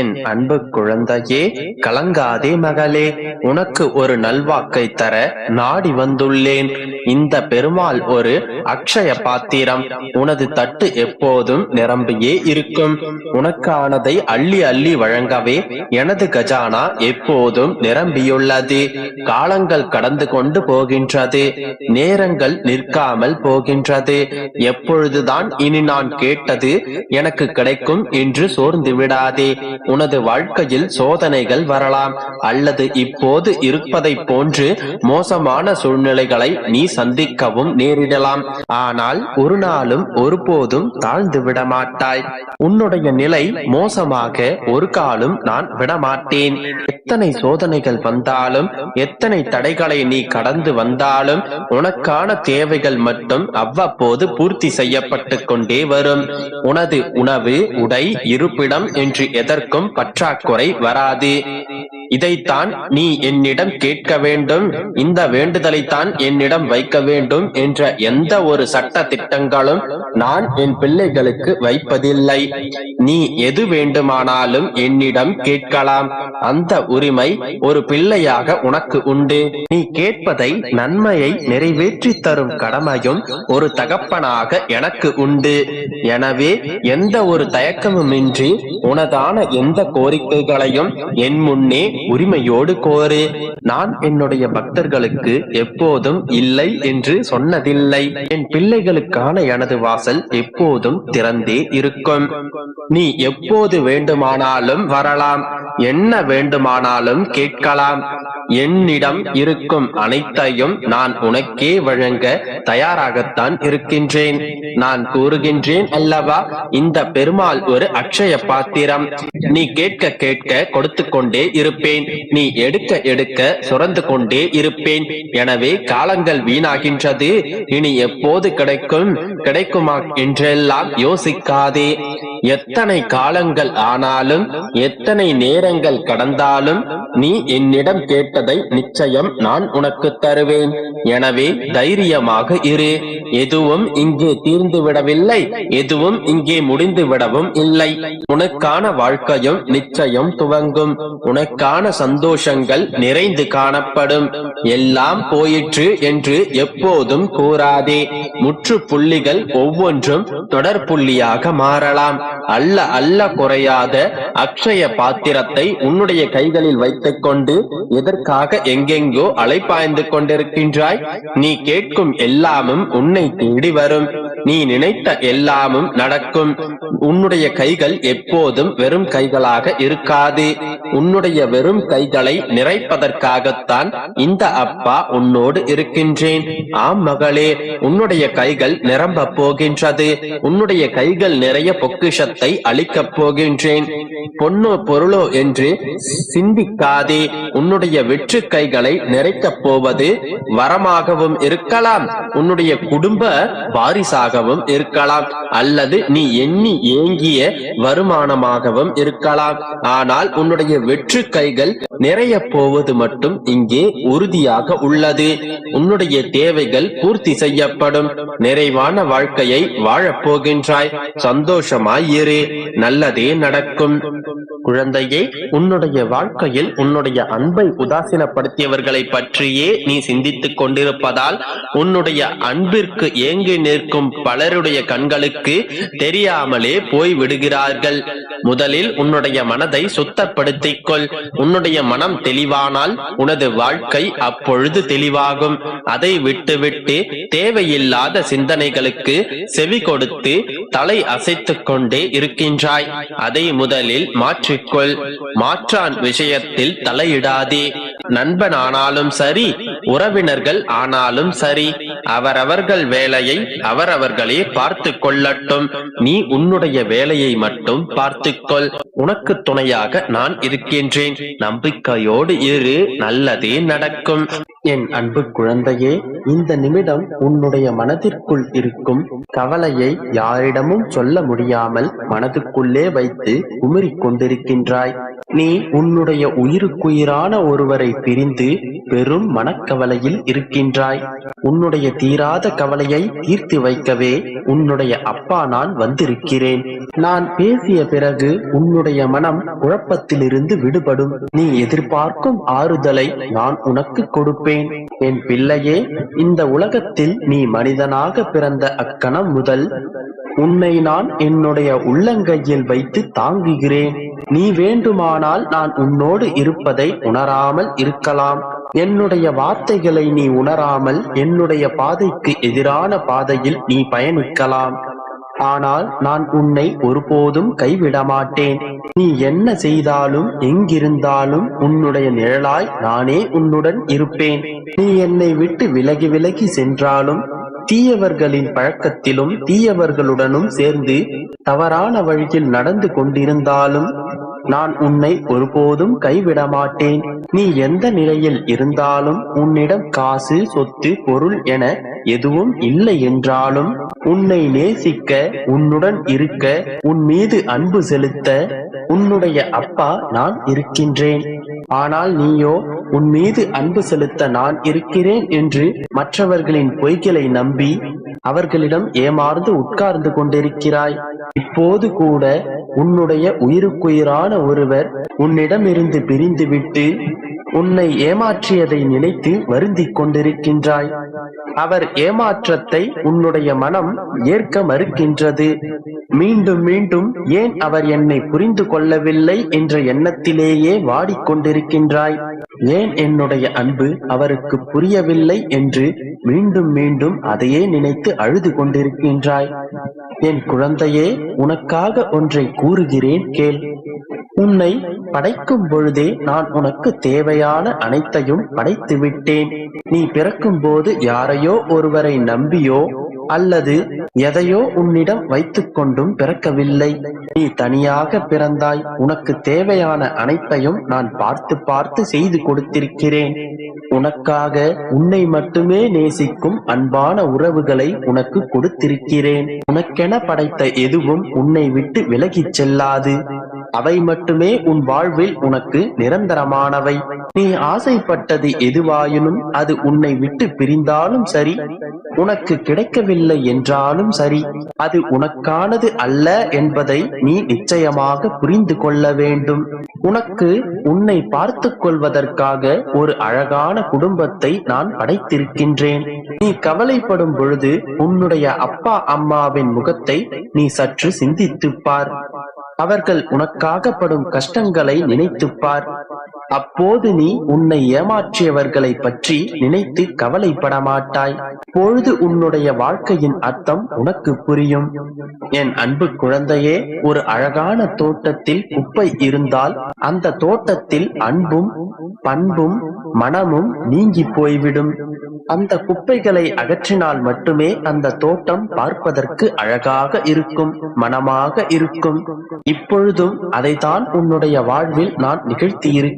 என் அன்பு குழந்தையே, கலங்காதே மகளே. உனக்கு ஒரு நல்வாக்கை தர நாடி வந்துள்ளேன். இந்த பெருமாள் ஒரு அக்ஷய பாத்திரம். உனது தட்டு எப்போதும் நிரம்பியே இருக்கும். உனக்கானதை அள்ளி அள்ளி வழங்கவே எனது கஜானா எப்போதும் நிரம்பியுள்ளது. காலங்கள் கடந்து கொண்டு போகின்றது, நேரங்கள் நிற்காமல் போகின்றது. எப்பொழுதுதான் இனி நான் கேட்டது எனக்கு கிடைக்கும் என்று சோர்ந்து விடாதே. உனது வாழ்க்கையில் சோதனைகள் வரலாம், அல்லது இப்போது இருப்பதை போன்று மோசமான சூழ்நிலைகளை நீ சந்திக்கவும் நேரிடலாம். ஆனால் ஒரு நாளும் ஒருபோதும் தாழ்ந்து விடமாட்டாய். உன்னுடைய நிலை மோசமாக ஒரு காலம் நான் விடமாட்டேன். எத்தனை சோதனைகள் வந்தாலும், எத்தனை தடைகளை நீ கடந்து வந்தாலும், உனக்கான தேவைகள் மட்டும் அவ்வப்போது பூர்த்தி செய்யப்பட்டு கொண்டே வரும். உனது உணவு, உடை, இருப்பிடம் என்று எதற்கும் பற்றாக்குறை வராது. இதைத்தான் நீ என்னிடம் கேட்க வேண்டும், இந்த வேண்டுதலைத்தான் என்னிடம் வைக்க வேண்டும் என்ற எந்த ஒரு சட்ட திட்டங்களும் நான் என் பிள்ளைகளுக்கு வைப்பதில்லை. நீ எது வேண்டுமானாலும் என்னிடம் கேட்கலாம். அந்த உரிமை ஒரு பிள்ளையாக உனக்கு உண்டு. நீ கேட்பதை, நன்மையை நிறைவேற்றி தரும் கடமையும் ஒரு தகப்பனாக எனக்கு உண்டு. எனவே எந்த ஒரு தயக்கமுமின்றி உனதான எந்த கோரிக்கைகளையும் என் முன்னே உரிமையோடு கோரு. நான் என்னுடைய பக்தர்களுக்கு எப்போதும் இல்லை என்று சொன்னதில்லை. என் பிள்ளைகளுக்கான எனது வாசல் எப்போதும் திறந்தே இருக்கும். நீ எப்போது வேண்டுமானாலும் வரலாம், என்ன வேண்டுமானாலும் கேட்கலாம். என்னிடம் இருக்கும் அனைத்தையும் நான் உனக்கே வழங்க தயாராகத்தான் இருக்கின்றேன். நான் கூறுகின்றேன் அல்லவா, இந்த பெருமாள் ஒரு அக்ஷய பாத்திரம். நீ கேட்க கேட்க கொடுத்து கொண்டே இருப்பேன், நீ எடுக்க எடுக்க சுரந்து கொண்டே இருப்பேன். எனவே காலங்கள் வீணாகின்றது, இனி எப்போது கிடைக்கும் கிடைக்குமா என்றெல்லாம் யோசிக்காதே. எத்தனை காலங்கள் ஆனாலும், எத்தனை நேரங்கள் கடந்தாலும் நீ என்னிடம் கேட்டதை நிச்சயம் நான் உனக்கு தருவேன். எனவே தைரியமாக இரு. எதுவும் இங்கே தீர்ந்து விடவில்லை, எதுவும் இங்கே முடிந்து விடவும் இல்லை. உனக்கான வாழ்க்கையும் நிச்சயம் துவங்கும். உனக்கான சந்தோஷங்கள் நிறைந்து காணப்படும். எல்லாம் போயிற்று என்று எப்போதும் கூறாதே. முற்றுப்புள்ளிகள் ஒவ்வொன்றும் தொடர் புள்ளியாக மாறலாம். அல்ல அல்ல குறையாத அக்ஷய பாத்திரத்தை உன்னுடைய கைகளில் வைத்துக் கொண்டு எதற்காக எங்கெங்கோ அலைப்பாய்ந்து கொண்டிருக்கின்றாய்? நீ கேட்கும் எல்லாமும் உன்னை தேடி வரும். நீ நினைத்த எல்லாமும் நடக்கும். உன்னுடைய கைகள் எப்போதும் வெறும் கைகளாக இருக்காது. உன்னுடைய வெறும் கைகளை நிறைப்பதற்காகத்தான் இந்த அப்பா உன்னோடு இருக்கின்றேன். ஆம் மகளே, உன்னுடைய கைகள் நிரம்ப போகின்றது. உன்னுடைய கைகள் நிறைய பொக்கிஷத்தை அளிக்கப் போகின்றேன். பொன்னோ பொருளோ என்று சிந்திக்காதே. உன்னுடைய வெற்று கைகளை நிறைக்கப் போவது வரமாகவும் இருக்கலாம், உன்னுடைய குடும்ப வாரிசாகவும் இருக்கலாம், அல்லது நீ எண்ணி ஏங்கிய வருமானமாகவும் இருக்கலாம். ஆனால் உன்னுடைய வெற்று கைகள் நிறைய போவது மட்டும் இங்கே உறுதியாக உள்ளது. உன்னுடைய தேவைகள் பூர்த்தி செய்யப்படும். நிறைவான வாழ்க்கையை வாழப் போகின்றாய். சந்தோஷமாய் இரு, நல்லதே நடக்கும். குழந்தையே, உன்னுடைய வாழ்க்கையில் உன்னுடைய அன்பை உதாசீனப்படுத்தியவர்களை பற்றியே நீ சிந்தித்துக் கொண்டிருப்பதால் உன்னுடைய அன்பிற்கு ஏங்கி நிற்கும் பலருடைய கண்களுக்கு தெரியாமலே போய் விடுகிறார்கள். முதலில் உன்னுடைய மனதை சுத்தப்படுத்திக் கொள். உன்னுடைய மனம் தெளிவானால் உனது வாழ்க்கை அப்பொழுது தெளிவாகும். அதை விட்டுவிட்டு தேவையில்லாத சிந்தனைகளுக்கு செவி கொடுத்து தலை அசைத்துக் கொண்டே இருக்கின்றாய். அதை முதலில் மாற்றிக்கொள். மாற்றான் விஷயத்தில் தலையிடாதே. நண்பன் ஆனாலும் சரி, உறவினர்கள் ஆனாலும் சரி, அவரவர்கள் வேலையை அவரவர்களே பார்த்து கொள்ளட்டும். நீ உன்னுடைய வேலையை மட்டும் பார்த்துக்கொள். உனக்கு துணையாக நான் இருக்கின்றேன். நம்பிக்கையோடு இரு, நல்லதே நடக்கும். என் அன்பு குழந்தையே, இந்த நிமிடம் உன்னுடைய மனதிற்குள் இருக்கும் கவலையை யாரிடமும் சொல்ல முடியாமல் மனதுக்குள்ளே வைத்து குமிறிக் கொண்டிருக்கின்றாய். நீ உன்னுடைய உயிருக்குயிரான ஒருவரை பிரிந்து பெரும் மனக்கவலையில் இருக்கின்றாய். உன்னுடைய தீராத கவலையை தீர்த்து வைக்கவே உன்னுடைய அப்பா நான் வந்திருக்கிறேன். நான் பேசிய பிறகு உன்னுடைய மனம் குழப்பத்திலிருந்து விடுபடும். நீ எதிர்பார்க்கும் ஆறுதலை நான் உனக்கு கொடுப்பேன். என் பிள்ளையே, இந்த உலகத்தில் நீ மனிதனாக பிறந்த அக்கணம் முதல் உன்னை நான் என்னுடைய உள்ளங்கையில் வைத்து தாங்குகிறேன். நீ வேண்டுமானால் நான் உன்னோடு இருப்பதை உணராமல் இருக்கலாம். என்னுடைய வார்த்தைகளை நீ உணராமல் என்னுடைய பாதைக்கு எதிரான பாதையில் நீ பயணிக்கலாம். ஆனால் நான் உன்னை ஒருபோதும் கைவிட மாட்டேன். நீ என்ன செய்தாலும் எங்கிருந்தாலும் உன்னுடைய நிழலாய் நானே உன்னுடன் இருப்பேன். நீ என்னை விட்டு விலகி விலகி சென்றாலும், தீயவர்களின் பழக்கத்திலும் தீயவர்களுடனும் சேர்ந்து தவறான வழியில் நடந்து கொண்டிருந்தாலும் நான் உன்னை ஒருபோதும் கைவிட மாட்டேன். நீ எந்த நிலையில் இருந்தாலும், உன்னிடம் காசு, சொத்து, பொருள் என எதுவும் இல்லை என்றாலும், உன்னை நேசிக்க, உன்னுடன் இருக்க, உன் மீது அன்பு செலுத்த உன்னுடைய அப்பா நான் இருக்கின்றேன். ஆனால் நீயோ உன் மீது அன்பு செலுத்த நான் இருக்கிறேன் என்று மற்றவர்களின் பொய்களை நம்பி அவர்களிடம் ஏமாந்து உட்கார்ந்து கொண்டிருக்கிறாய். இப்போது கூட உன்னுடைய உயிருக்குயிரான ஒருவர் உன்னிடமிருந்து பிரிந்துவிட்டு உன்னை ஏமாற்றியதை நினைத்து வருந்திக் கொண்டிருக்கின்றாய். அவர் ஏமாற்றத்தை உன்னுடைய மனம் ஏற்க மறுக்கின்றது. மீண்டும் மீண்டும் ஏன் அவர் என்னை புரிந்து கொள்ளவில்லை என்ற எண்ணத்திலேயே வாடிக்கொண்டிருக்கின்றாய். ஏன் என்னுடைய அன்பு அவருக்கு புரியவில்லை என்று மீண்டும் மீண்டும் அதையே நினைத்து அழுது கொண்டிருக்கின்றாய். என் குழந்தையே, உனக்காக ஒன்றை கூறுகிறேன் கேள். உன்னை படைக்கும் பொழுதே நான் உனக்கு தேவையான அனைத்தையும் படைத்து விட்டேன். நீ பிறக்கும் போது யாரையோ ஒருவரை நம்பியோ அல்லது எதையோ உன்னிடம் வைத்துக் கொண்டும் பிறக்கவில்லை. நீ தனியாக பிறந்தாய். உனக்கு தேவையான அனைத்தையும் நான் பார்த்து பார்த்து செய்து கொடுத்திருக்கிறேன். உனக்காக உன்னை மட்டுமே நேசிக்கும் அன்பான உறவுகளை உனக்கு கொடுத்திருக்கிறேன். உனக்கென படைத்த எதுவும் உன்னை விட்டு விலகிச் செல்லாது. அவை மட்டுமே உன் வாழ்வில் உனக்கு நிரந்தரமானவை. நீ ஆசைப்பட்டது எதுவாயினும் அது உன்னை விட்டு பிரிந்தாலும் சரி, உனக்கு கிடைக்கவில்லை என்றாலும் சரி, அது உனக்கானது அல்ல என்பதை நீ நிச்சயமாக புரிந்து கொள்ள வேண்டும். உனக்கு உன்னை பார்த்துக் கொள்வதற்காக ஒரு அழகான குடும்பத்தை நான் படைத்திருக்கின்றேன். நீ கவலைப்படும் பொழுது உன்னுடைய அப்பா அம்மாவின் முகத்தை நீ சற்று சிந்தித்துப் பார். அவர்கள் உனக்காக படும் கஷ்டங்களை நினைத்துப்பார். அப்போது நீ உன்னை ஏமாற்றியவர்களை பற்றி நினைத்து கவலைப்பட மாட்டாய். பொழுது உன்னுடைய வாழ்க்கையின் அர்த்தம் உனக்கு புரியும். என் அன்பு குழந்தையே, ஒரு அழகான தோட்டத்தில் குப்பை இருந்தால் அந்த தோட்டத்தில் அன்பும் பண்பும் மனமும் நீங்கி போய்விடும். அந்த குப்பைகளை அகற்றினால் மட்டுமே அந்த தோட்டம் பார்ப்பதற்கு அழகாக இருக்கும், மனமாக இருக்கும். இப்பொழுதும் அதைத்தான் உன்னுடைய வாழ்வில் நான் நிகழ்த்தியிருக்கிறேன்.